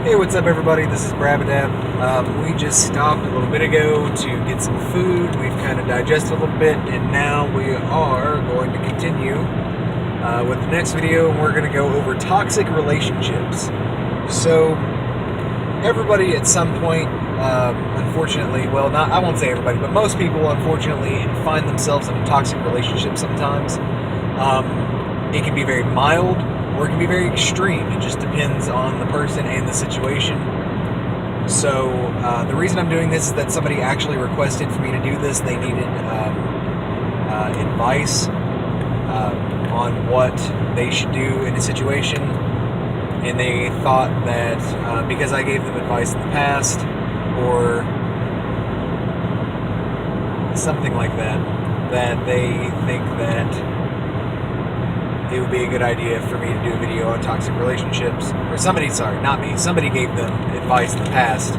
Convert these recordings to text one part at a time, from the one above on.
Hey, what's up, everybody? This is Brabadab. We just stopped a little bit ago to get some food. We've kind of digested a little bit, and now we are going to continue with the next video, and we're going to go over toxic relationships. So, everybody at some point, unfortunately, well, not I won't say everybody, but most people, unfortunately, find themselves in a toxic relationship sometimes. It can be very mild, or it can be very extreme. It just depends on the person and the situation. So the reason I'm doing this is that somebody actually requested for me to do this. They needed advice on what they should do in a situation, and they thought that because I gave them advice in the past or something like that, that they think that it would be a good idea for me to do a video on toxic relationships. Or somebody gave them advice in the past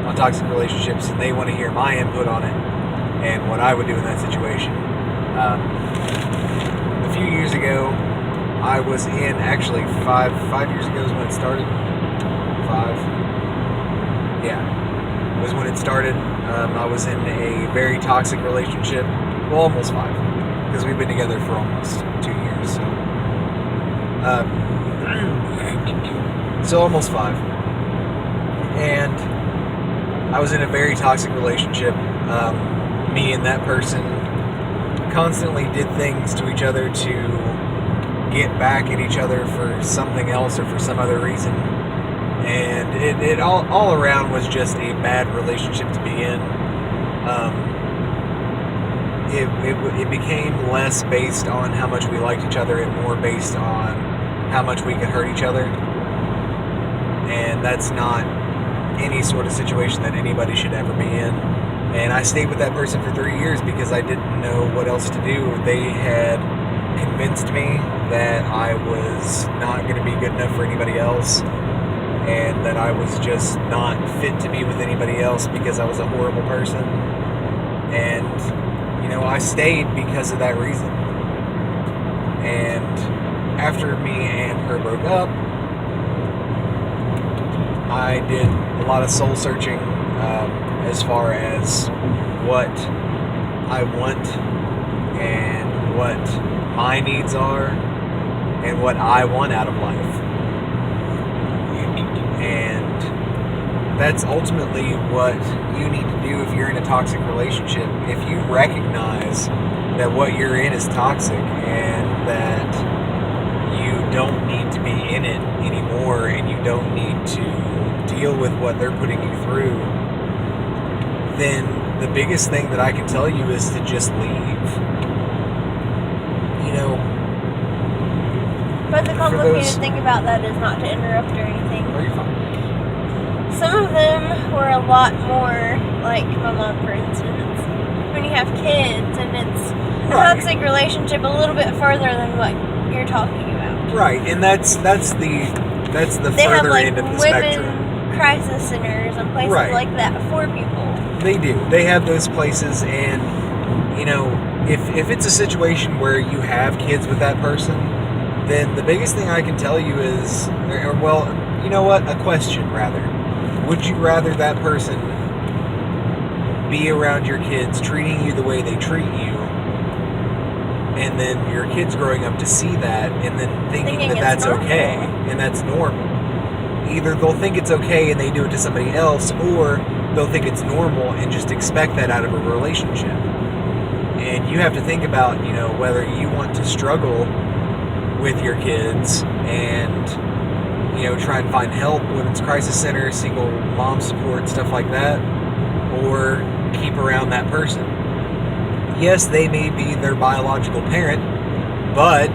on toxic relationships, and they want to hear my input on it and what I would do in that situation. A few years ago, I was in, actually 5 years ago is when it started. Was when it started. I was in a very toxic relationship. Well, almost 5, because we've been together for almost 2 years. So almost 5. And I was in a very toxic relationship. Me and that person constantly did things to each other to get back at each other for something else or for some other reason. And it all around was just a bad relationship to be in. It became less based on how much we liked each other and more based on how much we could hurt each other. And that's not any sort of situation that anybody should ever be in. And I stayed with that person for 3 years because I didn't know what else to do. They had convinced me that I was not going to be good enough for anybody else, and that I was just not fit to be with anybody else because I was a horrible person. And I stayed because of that reason. And after me and her broke up, I did a lot of soul searching as far as what I want and what my needs are and what I want out of life. And that's ultimately what you need to do if you're in a toxic relationship. If you recognize that what you're in is toxic and that you don't need to be in it anymore and you don't need to deal with what they're putting you through, then the biggest thing that I can tell you is to just leave. But the complicated thing about that is not to interrupt or anything. Oh, you're fine. Some of them were a lot more, like my mom, for instance. When you have kids and it's a toxic relationship, a little bit further than what you're talking about. Right, and that's the they further have, like, end of the women spectrum. Crisis centers and places like that for people. They do. They have those places, and if it's a situation where you have kids with that person, then the biggest thing I can tell you is, a question rather. Would you rather that person be around your kids, treating you the way they treat you, and then your kids growing up to see that and then thinking that that's okay and that's normal? Either they'll think it's okay and they do it to somebody else, or they'll think it's normal and just expect that out of a relationship. And you have to think about, whether you want to struggle with your kids and, try and find help, women's crisis center, single mom support, stuff like that, or keep around that person. Yes, they may be their biological parent, but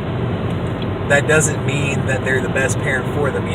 that doesn't mean that they're the best parent for them,